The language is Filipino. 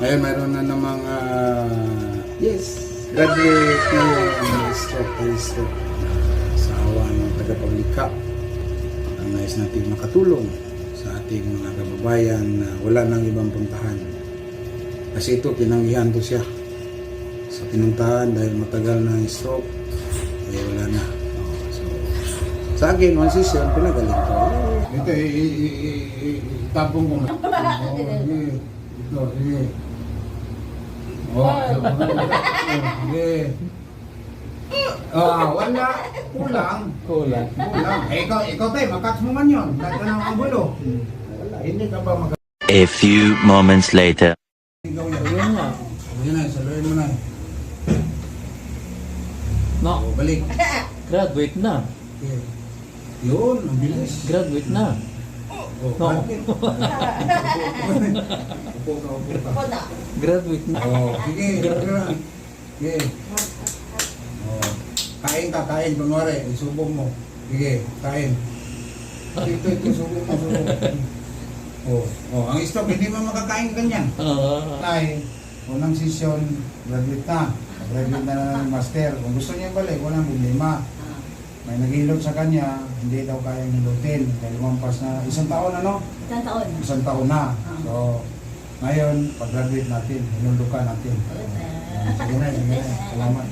Ngayon, mayroon na namang, yes, graduate na stroke sa awa ng tagapaglikha. Ang nais natin makatulong sa ating mga kababayan na wala nang ibang puntahan. Kasi ito, pinanggihan to siya sa pinuntahan dahil matagal na yung stroke. Eh, wala na. So, sa akin, one session, pinagaling ko. Ito, itapong ko. Ito, wala. Kulang. Ikaw tayo, makats mo man yun. Dahil ka ng gulo. Wala, hindi ka ba A few moments later. ikaw yun na. Yun na, saluhin mo na. No, Balik. graduate na. Okay. Yun, ang bilis. Graduate na. Oh, No. bakit? Upo ka. Graduate na. Oh, sige, sige. Oh, kain. Kunwari, isubong mo. Sige, kain. Ito, subong mo. Ang stroke, hindi mo makakain ganyan. Tay, unang session, graduate na. Graduate na ng master. Kung gusto niya balik, walang problema. May naghilot sa kanya, hindi daw kayang hilutin. Dahil lumampas na isang taon, ano? Isang taon na. So, ngayon, pag-graduate natin, hinulukan natin. Sige na. Salamat.